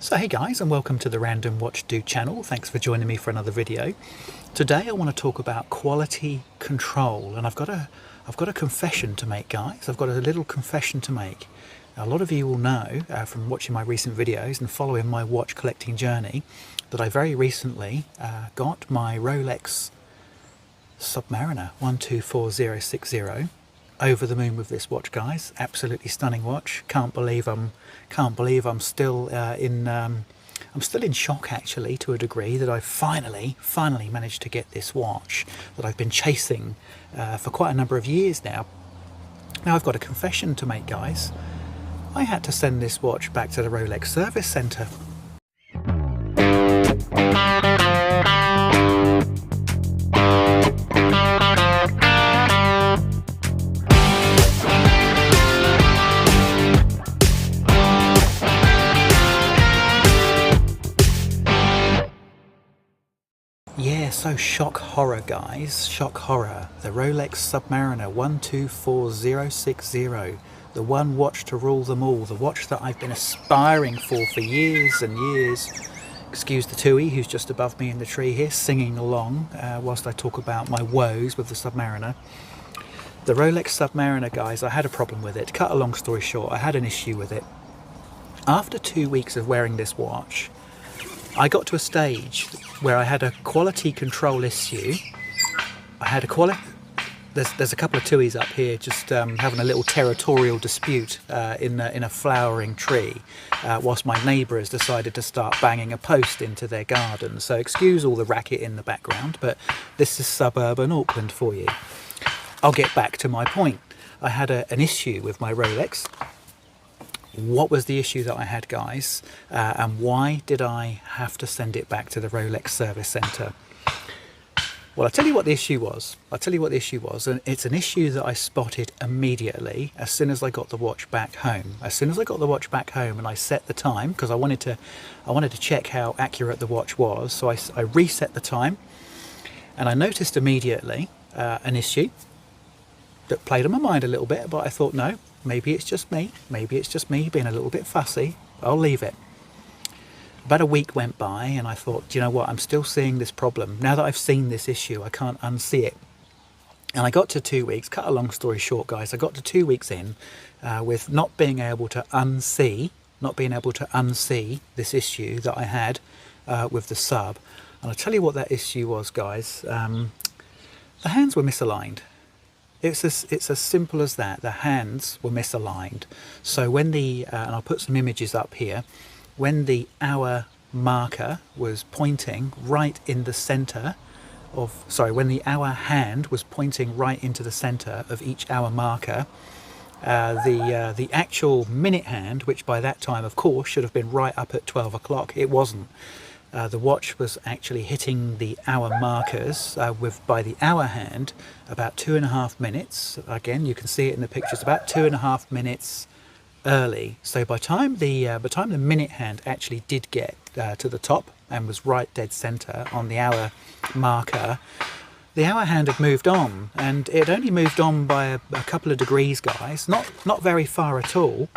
So hey guys, and welcome to the Random Watch Do channel. Thanks for joining me for another video. Today I want to talk about quality control, and I've got a confession to make, guys. I've got a little confession to make. A lot of you will know from watching my recent videos and following my watch collecting journey that I very recently got my Rolex Submariner 124060. Over the moon with this watch, guys. Absolutely stunning watch. Can't believe I'm still I'm still in shock, actually, to a degree, that I finally managed to get this watch that I've been chasing for quite a number of years now. Now I've got a confession to make, guys. I had to send this watch back to the Rolex service centre. Yeah, so shock horror, guys, shock horror. The Rolex Submariner 124060, the one watch to rule them all, the watch that I've been aspiring for years and years. Excuse the Tui, who's just above me in the tree here, singing along whilst I talk about my woes with the Submariner. The Rolex Submariner, guys, I had a problem with it. Cut a long story short, I had an issue with it. After 2 weeks of wearing this watch, I got to a stage where I had a quality control issue. I had a there's a couple of tuis up here just having a little territorial dispute in a flowering tree, whilst my neighbour has decided to start banging a post into their garden. So excuse all the racket in the background, but this is suburban Auckland for you. I'll get back to my point. I had an issue with my Rolex. What was the issue that I had, guys, and why did I have to send it back to the Rolex service centre? Well, I'll tell you what the issue was. And it's an issue that I spotted immediately as soon as I got the watch back home. As soon as I got the watch back home and I set the time, because I wanted to check how accurate the watch was, so I reset the time, and I noticed immediately an issue that played on my mind a little bit, but I thought, no, maybe it's just me being a little bit fussy. I'll leave it. About a week went by and I thought, do you know what, I'm still seeing this problem. Now that I've seen this issue, I can't unsee it. And I got to 2 weeks, cut a long story short, guys, I got to 2 weeks in with not being able to unsee this issue that I had with the sub. And I'll tell you what that issue was, guys. The hands were misaligned. It's as simple as that. The hands were misaligned. So when and I'll put some images up here, when the hour marker was pointing right in the center of, when the hour hand was pointing right into the center of each hour marker, the actual minute hand, which by that time, of course, should have been right up at 12 o'clock, it wasn't. The watch was actually hitting the hour markers by the hour hand about 2.5 minutes. Again, you can see it in the pictures, about 2.5 minutes early. So by time the minute hand actually did get to the top and was right dead center on the hour marker, the hour hand had moved on, and it only moved on by a couple of degrees, guys. Not very far at all.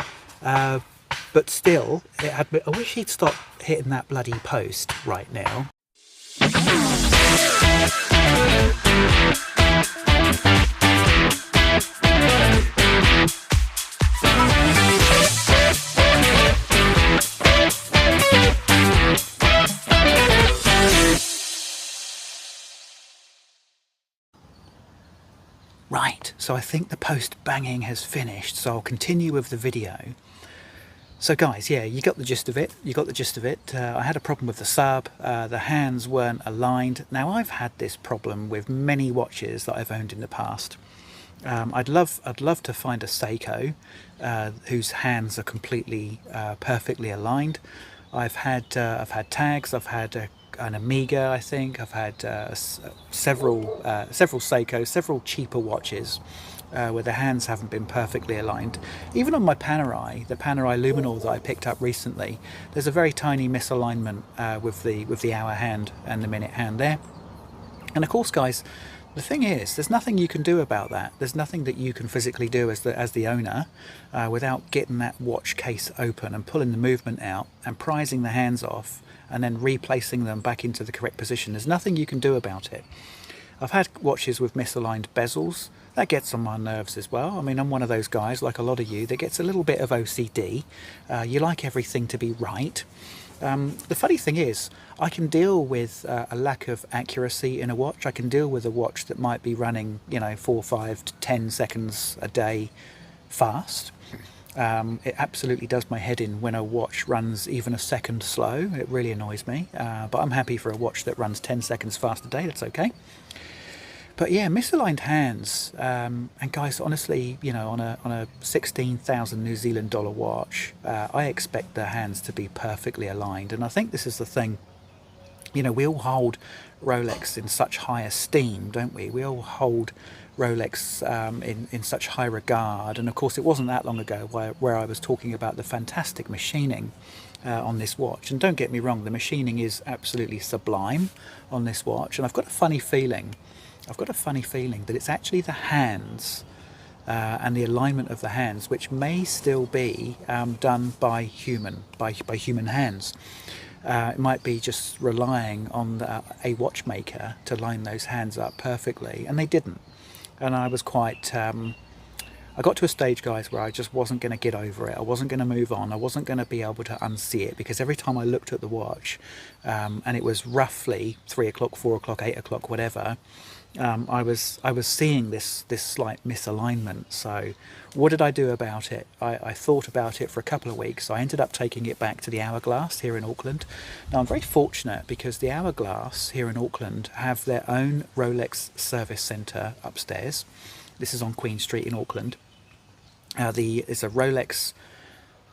But still, I wish he'd stop hitting that bloody post right now. Right, so I think the post banging has finished, so I'll continue with the video. So guys, yeah, you got the gist of it. I had a problem with the sub. The hands weren't aligned. Now, I've had this problem with many watches that I've owned in the past. I'd love to find a Seiko whose hands are completely perfectly aligned. I've had tags. I've had an Omega, I think. I've had several Seikos, several cheaper watches where the hands haven't been perfectly aligned. Even on my Panerai, the Panerai Luminor that I picked up recently, there's a very tiny misalignment with the hour hand and the minute hand there. And of course, guys, The thing is, there's nothing you can do about that. There's nothing that you can physically do as the owner without getting that watch case open and pulling the movement out and prizing the hands off and then replacing them back into the correct position. There's nothing you can do about it. I've had watches with misaligned bezels. That gets on my nerves as well. I mean, I'm one of those guys, like a lot of you, that gets a little bit of OCD. You like everything to be right. The funny thing is, I can deal with a lack of accuracy in a watch. I can deal with a watch that might be running, 4, 5 to 10 seconds a day fast. It absolutely does my head in when a watch runs even a second slow. It really annoys me. But I'm happy for a watch that runs 10 seconds fast a day. That's okay. But yeah, misaligned hands, and guys, honestly, on a 16,000 New Zealand dollar watch, I expect the hands to be perfectly aligned. And I think this is the thing, we all hold Rolex in such high esteem, don't we? We all hold Rolex in such high regard. And of course, it wasn't that long ago where I was talking about the fantastic machining on this watch. And don't get me wrong, the machining is absolutely sublime on this watch. And I've got a funny feeling that it's actually the hands and the alignment of the hands which may still be done by human hands. It might be just relying on a watchmaker to line those hands up perfectly, and they didn't. And I was quite I got to a stage, guys, where I just wasn't going to get over it. I wasn't going to move on. I wasn't going to be able to unsee it, because every time I looked at the watch, and it was roughly 3 o'clock, 4 o'clock, 8 o'clock, whatever, I was seeing this slight misalignment. So what did I do about it? I thought about it for a couple of weeks. I ended up taking it back to the Hourglass here in Auckland. Now I'm very fortunate, because the Hourglass here in Auckland have their own Rolex service centre upstairs. This is on Queen Street in Auckland. It's a Rolex,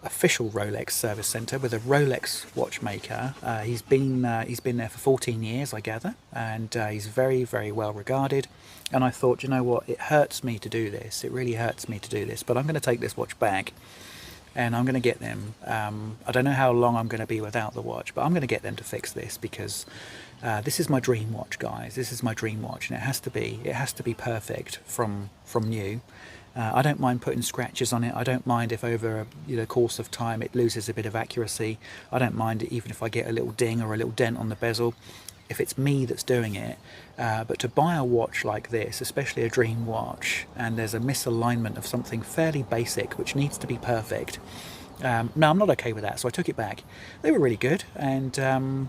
official Rolex service centre with a Rolex watchmaker. He's been there for 14 years, I gather, and he's very, very well regarded. And I thought, you know what, it hurts me to do this. It really hurts me to do this, but I'm going to take this watch back, and I'm going to get them. I don't know how long I'm going to be without the watch, but I'm going to get them to fix this, because this is my dream watch, guys. This is my dream watch, and it has to be perfect from new. I don't mind putting scratches on it. I don't mind if over a course of time it loses a bit of accuracy. I don't mind it even if I get a little ding or a little dent on the bezel, if it's me that's doing it. But to buy a watch like this, especially a dream watch, and there's a misalignment of something fairly basic which needs to be perfect, no, I'm not okay with that. So I took it back. They were really good, and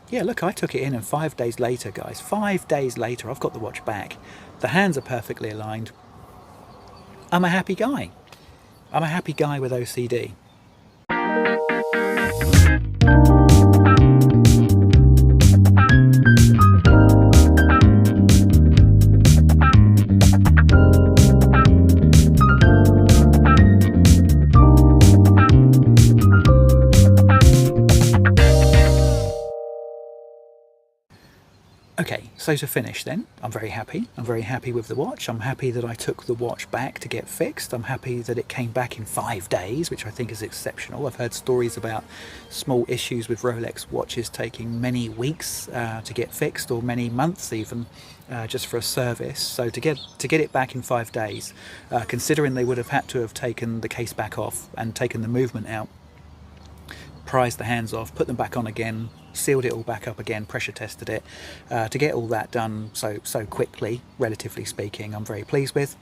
yeah, look, I took it in, and 5 days later, guys, 5 days later, I've got the watch back. The hands are perfectly aligned. I'm a happy guy. I'm a happy guy with OCD. Okay, so to finish then, I'm very happy. I'm very happy with the watch. I'm happy that I took the watch back to get fixed. I'm happy that it came back in 5 days, which I think is exceptional. I've heard stories about small issues with Rolex watches taking many weeks to get fixed, or many months even, just for a service. So to get it back in 5 days, considering they would have had to have taken the case back off and taken the movement out, prized the hands off, put them back on again, sealed it all back up again, pressure tested it, to get all that done so quickly, relatively speaking, I'm very pleased with.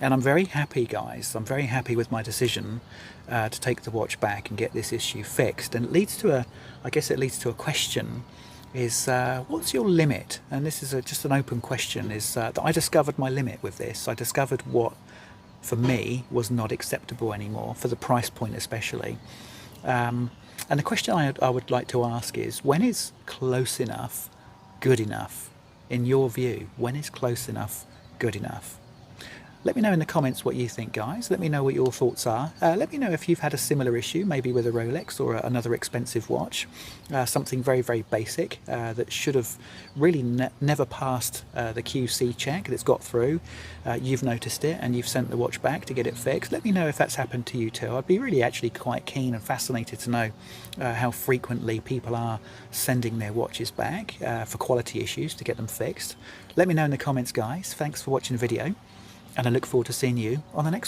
And I'm very happy, guys. I'm very happy with my decision to take the watch back and get this issue fixed. And it leads to a question, is what's your limit? And this is just an open question, is that I discovered my limit with this. I discovered what for me was not acceptable anymore, for the price point especially. And the question I would like to ask is, when is close enough good enough? In your view, when is close enough good enough? Let me know in the comments what you think, guys. Let me know what your thoughts are. Let me know if you've had a similar issue, maybe with a Rolex or another expensive watch, something very, very basic that should have really never passed the QC check that's got through. You've noticed it and you've sent the watch back to get it fixed. Let me know if that's happened to you too. I'd be really actually quite keen and fascinated to know how frequently people are sending their watches back for quality issues to get them fixed. Let me know in the comments, guys. Thanks for watching the video, and I look forward to seeing you on the next one.